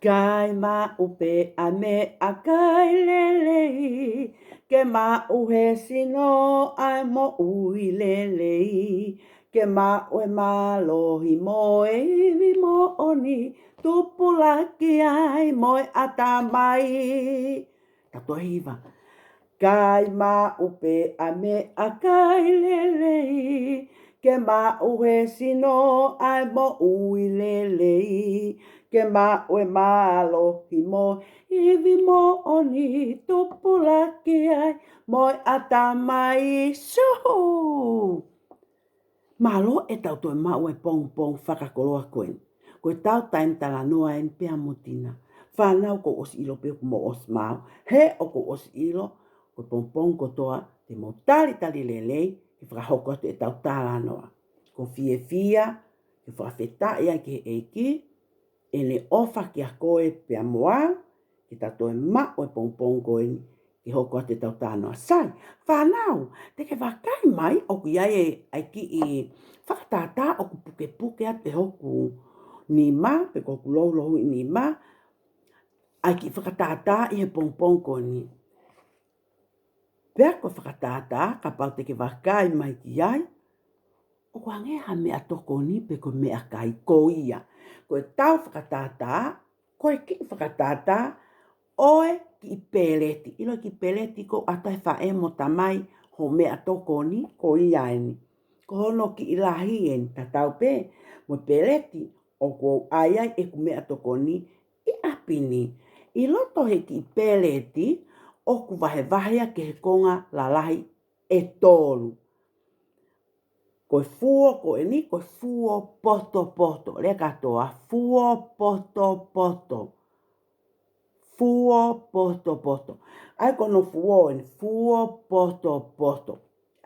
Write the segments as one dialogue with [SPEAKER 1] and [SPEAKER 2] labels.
[SPEAKER 1] Kai ma upe a me a kai lelei, ke ma uhe sino ai mo ui lelei, ke ma ue ma lohi mo e iwi mo oni, tupu laki ai mo e ata mai. Tato hiva. Kai ma upe a me a kai lelei, ke ma uhe sino ai mo ui lelei, ke ma ue malo hi mo iwi mo oni tupu laki ai mo ata mai suhu. Malo e tau toi ma ue pong pong whakakoloa koen. Koe tau taim tala noa en pia mutina. Whanau ko os ilo pe mo os mau. He o ko os ilo ko pong pong ko toa te mo tali tali lelei ki whakahoko te tau tala noa. Ko fie fia ki whakawheta ia ki eiki. Ele ofa ki a koe pe a moa, ki tatoe ma o pong pong koe ki hoko te tau tānoa. Sai, whanau, te ke wakai mai o ku iai ai ki i whakatātā o ku puke puke a te hoku ni ma, pe ko ku loulohu i ni ma, ai ki whakatātā i he pong pong koe ni. Pea ko whakatātā, ka pau te ke wakai mai ki iai, o ku angeha mea toko ni pe ko mea kai ko ia. Koe tau whakatātā, koe ki whakatātā, oe ki peleti. Ilo ki peleti ko atai whae mo tamai ho mea toko ni, ko ia ni. Ko hono ki ilahi en tatau pe, mo peleti, o ko aiai e ku mea toko ni, i apini. I loto he ki peleti, o ku wahe wahea ke he konga lalahi e tolu. Koe fuo ko e ni, koe fuo poto poto. Lea katoa, fuo poto poto. Fuo poto poto. Ai kono fuo en, fuo poto poto.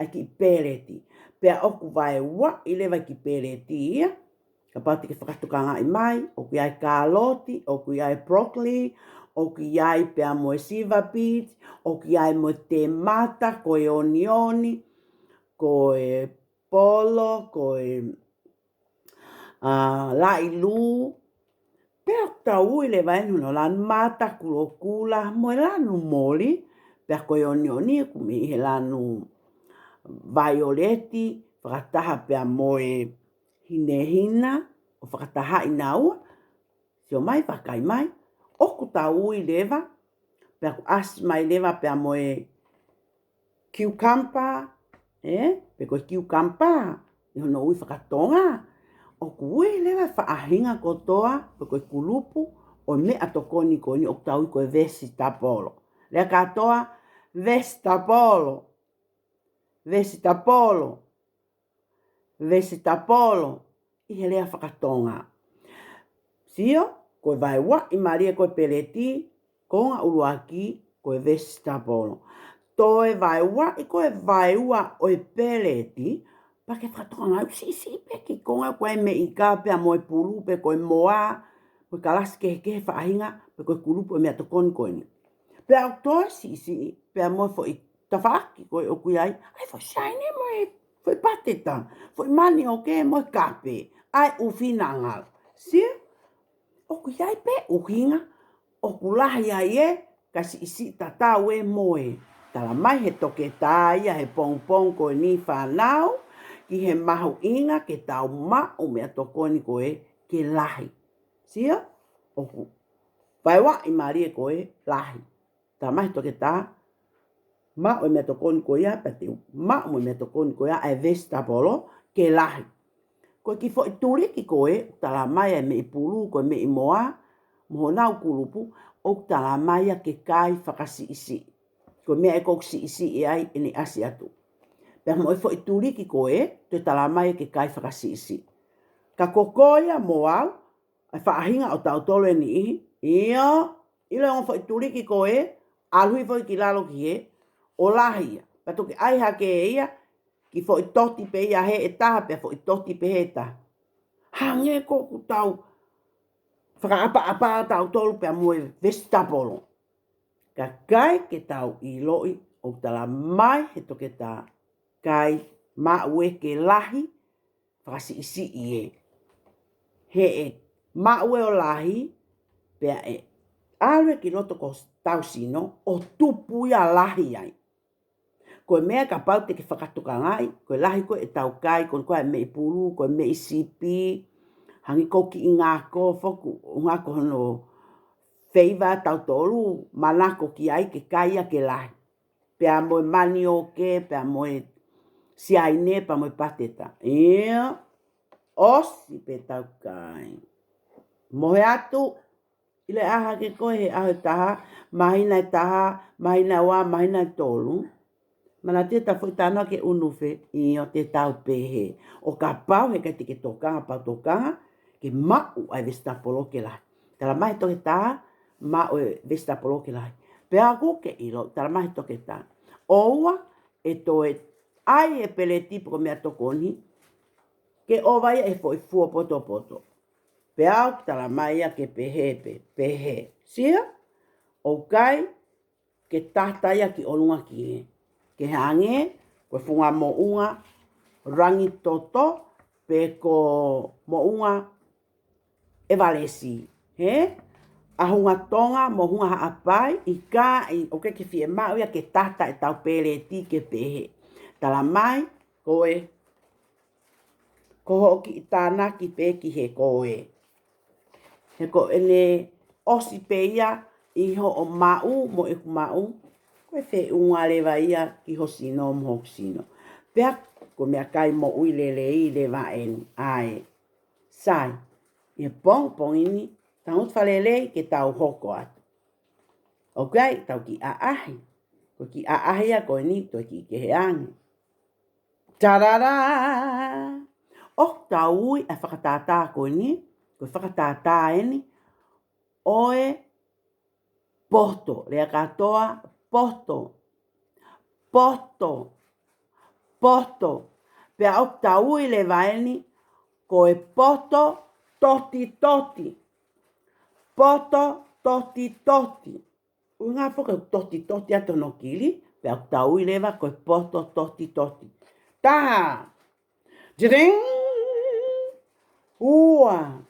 [SPEAKER 1] Ai ki peleti. Pea oku vai wa, i lewa ki peleti ia. Ka pati ke whakatukanga i mai, oku iai kaloti, oku iai broccoli, oku iai pea moe siva beets, oku iai moe te mata, koe onioni, koe polo, koe lai lu. Pea tau i le vainu no lan mata kulo kula, moe lanu moli. Pea koe onioni, kumi he lanu violeti, whakataha pea moe hinehina, o whakataha i naua. Sio mai, whakai mai. Oku tau i lewa, pea ku as mai lewa pea moe cucumber, pe koe cucumber, i hono ui whakatonga. O kui lewa whaahinga kotoa, pe koe kulupu, o mea tokoni koni, o tau i koe vegetapolo. Lea katoa, vegetapolo. Vegetapolo. Vegetapolo. I he lea whakatonga. Sio, koe vai wa i maria koe peleti, konga uruaki, koe vegetapolo. Toe vai wa i koe vai wa o peleti, pa ke whakatonga au si peki konga koe me i ka pea moe pulu, pe koe moa, koe kalasi ke whaahinga, pe koe kulupu e mea tokoni koe ni. Pea au toi si, pea moe fo i tawhaki koe o kui ai fo shine moe, fo i pateta, fo i mani o ke moe kape, ai uwhinanga. Sia, o kui ai pe uhinga, o kulahi ai kasi isi tatau e moe. Tala mai he toke tāia he pong pong koe ni whanau, ki he mahu inga ke tau ma o mea tokoni koe ke lahi. Sia, oku. Vai wa i marie koe lahi. Tala mai he toke tā, ma o mea tokoni koe ia, pati ma o mea tokoni koe ia, e vegetapolo ke lahi. Koe ki fo i turiki koe, tala mai e me i pulu koe me i moa, moho nau kulupu, o tala mai ke kai whakasi isi. Koe mea e koksi isi i ai e ni asi atu. Pea mo e fo i turiki koe, te tala mai ke kai whakasi isi. Ka kokoia mo au, ai whaahinga o tau tolo e ni ihi, ia, ilo on fo i turiki koe, alhui fo i ki lalo ki he, o lahia. Pea toki ai hake e ia, ki fo i toti pe ia he e taha, pea fo i toti pe he taha. Hange koku tau, whakaapa tau tolo pea mo e vegetapolo. Ka kai ke tau i loi o tala mai he toke tā kai ma ue ke lahi whakasi isi i e. He e ma ue o lahi Pea e alwe ki loto ko tau sino o tupu ia lahi ai. Koe mea ka pau te ki whakatukangai, koe lahi koe e tau kai, koe me i puru, koe me i sipi, hangi ko ki i ngako, foku, ngako hono feiva tau tolu, manako ki ai ke kaia ke lahi. Pea moe mani o ke, pea moe siaine, pea moe pateta. Ia, osi pe tau kai. Mohe atu, ile aha ke koe he aho taha, mahina e taha, mahina wa, mahina e tolu. Mana te ta fui tana ke unufe i o te tau pehe. O ka pau he kai te ke tokanga pau tokanga, ke mau ai vesta polo ke lai. Tala mai toke taha, mau e vesta polo ke lai. Pea ku ke ilo, tala mai toke taha. Oua e toe ai e pele tipo ko mea tokoni, ke owai e foi fua poto poto. Pea ku tala mai a ke pehe pehe. Sia, o kai ke tahta ia ki olunga ki he. Ke hange, koe funga mo unga, rangi toto, pe ko mo unga e valesi. He? Ahunga tonga, mo hunga haapai, i ka, o ke fie mau ia ke tata e tau pele ti ke pehe. Tala mai, koe, koho ki tāna ki pe ki he koe. He ko ene osi pe ia, i ho o mau, mo e ku mau, koe fe unga lewa ia ki ho sino mo ho sino. Pea, ko mea kai mo ui lele i lewa en ai. Sai, i pong ini, tangut falele ke tau hoko atu. Ok, tau ki aahi. Ko ki aahi a koe ni, to ki ke he angi. Tarara! Oh, tau ui a whakatātā koe ni, koe whakatātā eni, oe poto, lea katoa, poto, poto, poto. Pea au tau i le vaeni, koe poto, toti, toti. Poto, toti, toti. Unga foka toti, toti ato no kili, pea au tau i lewa koe poto, toti, toti. Taha! Jiring! Ua!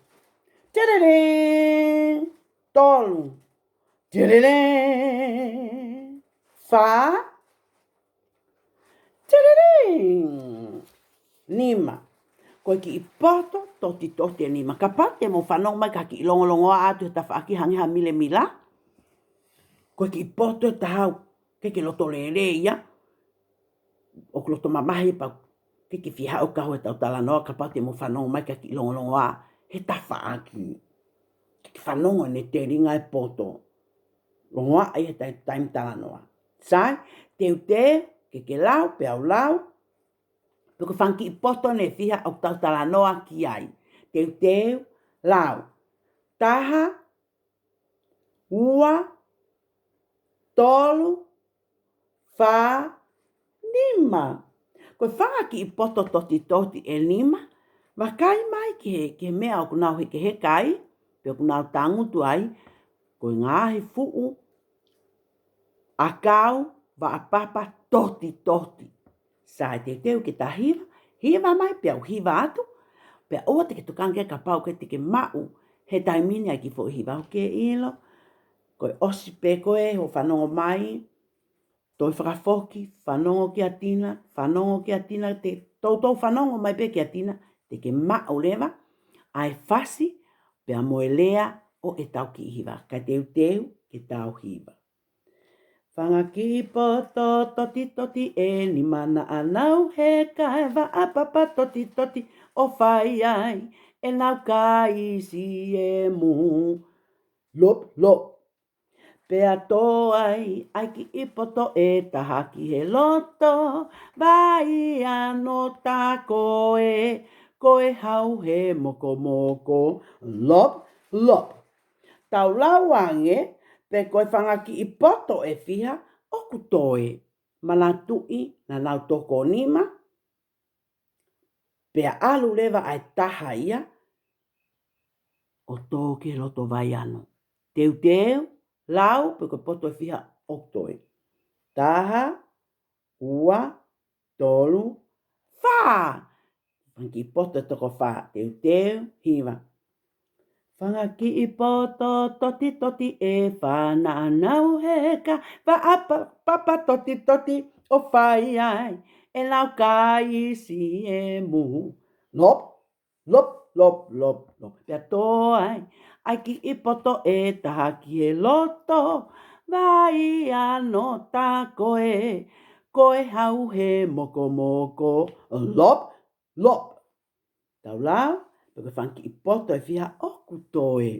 [SPEAKER 1] Jiring! Tolu! Jiring! Fa! Jiring! Nima! Koe ki i poto, toti, toti e nima. Ka pate mo whanong mai ka ki i longo atu ta whaaki hangi ha mile mila. Koe ki i poto e tahau, ke loto lele ia. O ke loto mamahi pa ke whiha o kaho e tau tala noa, ka pate mo whanong mai ka ki i longo a. He ta whaaki. Ke whanongo ne te ringa e poto. Longo a ai he taim tala noa. Sai, teu ke lau, pe au lau, Peko whanki i poto ne whiha au tau tala noa ki ai. Teu, lau. Taha, ua, tolu, wha, nima. Koe whangaki i poto toti toti e nima, wakai mai ke mea o kunau heke he kai, pe o kunau tangutu ai, koe ngāhi fuu, akau, wa apapa toti toti. Sai teu ke ta hiva mai pe au hiva atu, pe oa te ke tukange ka pau ke te ke mau, he taimini ai ki fo hiva o ke ilo, koe osi pe koe ho whanongo mai, toi whakafoki, whanongo ki atina, te tautou whanongo mai pe ki atina, te ke mau lewa, ai fasi, pe a moe lea o e tau ki hiva, kai teu ke tau hiva. Whangaki poto toti toti e ni mana anau he kai wa apapa toti toti o whai ai e nau kai si e mu. Lop, lop. Pea tō ai ki i poto e taha ki he loto vai ano tā koe hau he moko moko. Lop, lop. Tau lauange, pe koe whangaki i poto e whiha, oku toe. Mana tui na nau toko nima. Pea alu lewa ai taha ia. O tō ke loto vai ano. Teu, lau, pe koe poto e whiha, oku toe. Taha, ua, tolu, wha. Whanki i poto e toko wha. Teu, hiwa. Whangaki I poto toti toti e whananau heka. Papa toti toti o whai ai. E lau kai si e mu. Lop, lop, lop, lop, lop. Pea tō ai. Ai ki I poto e taha ki e loto. Vai ano tā koe. Koe hau he moko moko. Lop, lop. Tau lau. Pea whanki I poto e whiha oku toe.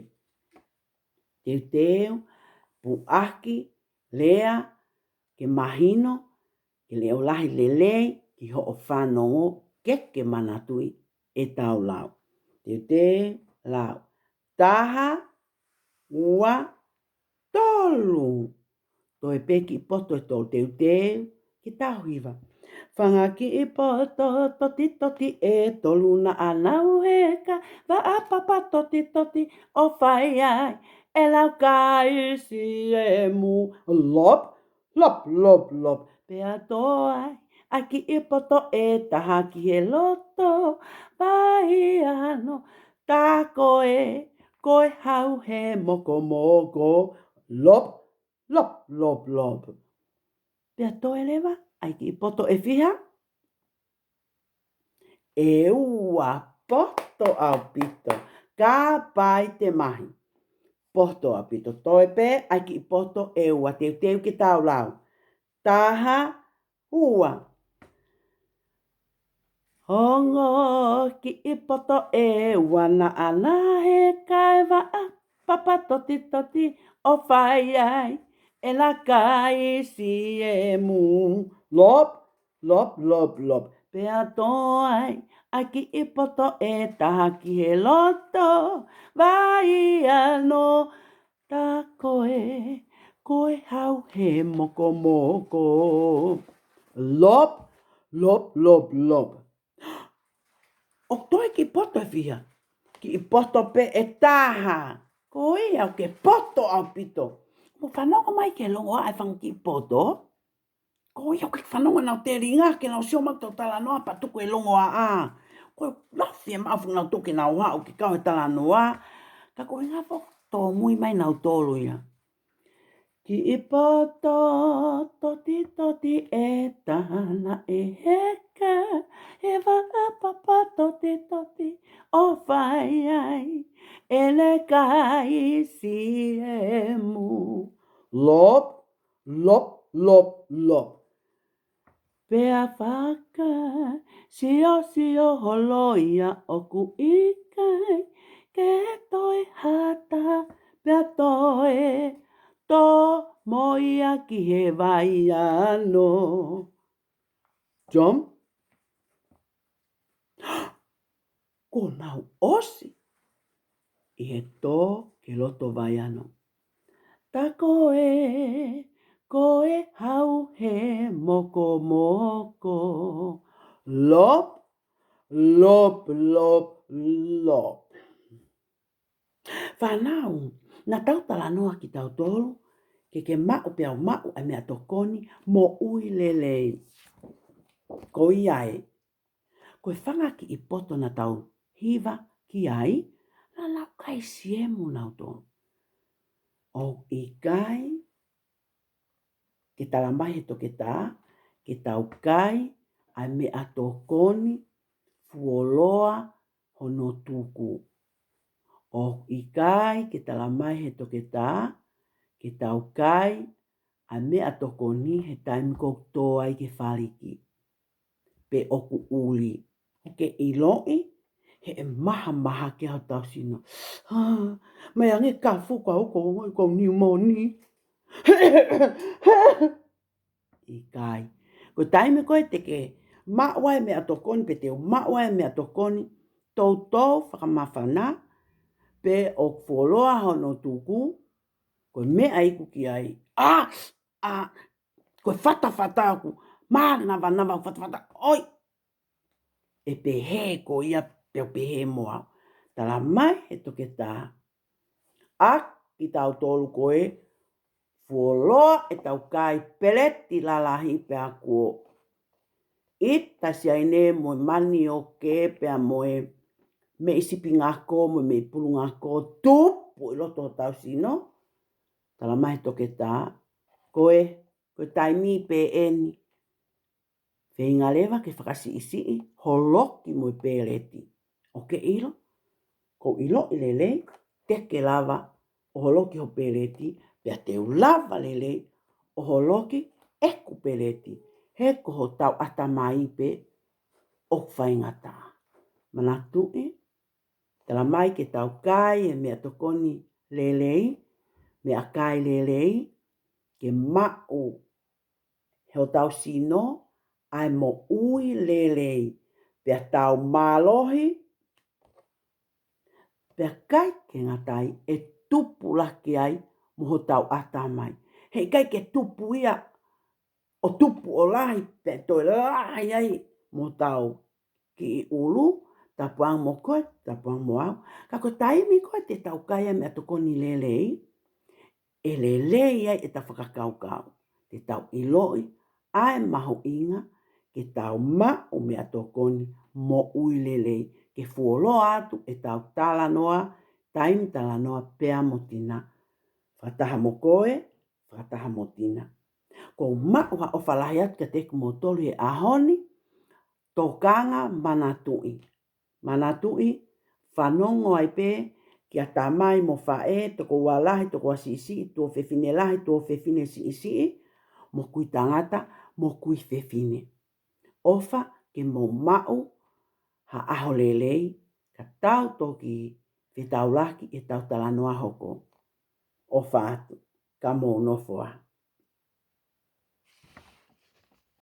[SPEAKER 1] Teu teu, puaki, lea, ke mahino, ke leo lahi lelei, ki ho o whanongo, ke manatui e tau lau. Teu teu, lau. Taha, ua, tolu. Toi peki I poto e tō teu teu, ki tau hiva. Whangaki I poto, toti toti e tolu na anau heka. Wa apapa toti toti o whai ai. E lau kai si e mu. Lop, lop, lop, lop. Pea tō ai. Aki I poto e taha ki he loto. Vai ano, tā koe. Koe hau he moko moko. Lop, lop, lop, lop. Pea tō e lewa. Aki I poto e whiha. E ua poto au pito. Ka pai te mahi. Poto au pito. Toi pe, ai ki poto e ua teu teu ki tau lau. Taha, ua. Hongo ki I poto e ua na ana he kai waa. Papa toti toti o whai ai. E la kai si e mu. Lop, lop, lop, lop. Pea tō ai. Aki I poto e taha ki he loto. Vai ano tā koe. Koe hau he moko moko. Lop, lop, lop, lop. O toi ki poto e whiha. Ki I poto pe e taha. Ko ia o ke poto au pito. Mo whanonga mai ke longo ai whang ki poto. Ko ia o ke whanonga nau te ringa ke nau sio makto tala noa pa tuku e longo a. Ko lafi e mafu nau tuki nau hao ki kau he tala noa. Ka ko inga po tō mui mai nau tōlu ia. Ki I poto toti toti e tahana e heka. E waka papa toti toti o whai ai. Ele kai si e mu. Lop, lop, lop, lop. Pea whaka, sio holoia o ku ikai. Ke toi hata, pea toi, tō moia ki he vai ano. Jom? Ko nau osi. I he tō ke loto vai ano. Ta koe hau he moko moko. Lop, lop, lop, lop. Whanau, na tau tala noa ki tau tolu, ke mau pia mau a mea tokoni mo ui lelei. Ko iai, koe whanga ki I poto na tau hiva ki ai, na lau kai siemu nau tonu. O I kai, ke tala mai he toke tā, ke tau kai, ai mea tokoni, fuoloa, hono tuku. O I kai, ke tala mai he toke tā, ke tau kai, ai mea tokoni he taimi koutou ai ke whariki. Pe oku uli. Ke iloi, he e maha maha ke hau tau sino. Mai ange ka fuka uko ngoi kou pneumonia. I kai. Ko taime koe te ke mawai mea tokoni, pe te mawai mea tokoni, tau whakamawhana, pe o fuoloa hono tuku, ko mea iku ki ai. Ko whata aku, maa nawa whata, oi! E pe he ko ia pe he moa. Tala mai he toke tā. Ki tau tolu koe, fuoloa e tau kai peleti lalahi pe a kuo. Ita si aine moe mani o ke pe a moe me isipi ngako mo me pulu ngako tupu I loto o tau sino. Tala mai toke tā, koe taimi pe eni. Whenga lewa ke whakasi isi holoki mo pēreti. Oke ilo, ko ilo I lelei, teke lava o holoki ho pēreti, pia te lava lelei o holoki eku pēreti. He ko ho tau ata mai pe o whaingata. Manatui, tala mai ke tau kai e mea tokoni lelei, mea kai lelei, ke mau he o tau sino, ai mo ui lelei, pia tau malohi, pia kai ke ngatai e tupu laki ai mo ho tau ata mai. Hei kai ke tupu ia, o tupu o lahi, pia toi lahi ai mo tau ki I ulu, tapuang mo koe, tapuang mo au. Ka koe taimi koe te tau kaya mea tokoni lelei, e lelei ai e ta whakakau kau. Te tau iloi, ai mahu inga, ke tau mau mea tokoni mo ui lelei. Ke fuolo atu e tau tala noa, taimi tala noa pea mo tina. Whataha mo koe, whataha mo tina. Ko mau ha o whalahi atu ka teku mo tolu e ahoni, tokanga manatui. Manatui, whanongo ai pe, ki a tamai mo whae, toko walahi, toko asisi, tō whewhine lahi, tō whewhine si isi, mo kui tangata, mo kui whewhine. Ofa ke mo mau, ha aho lelei, ka tau toki whetau laki e tau talanoa hoko. Ofa atu, ka mo nofoa.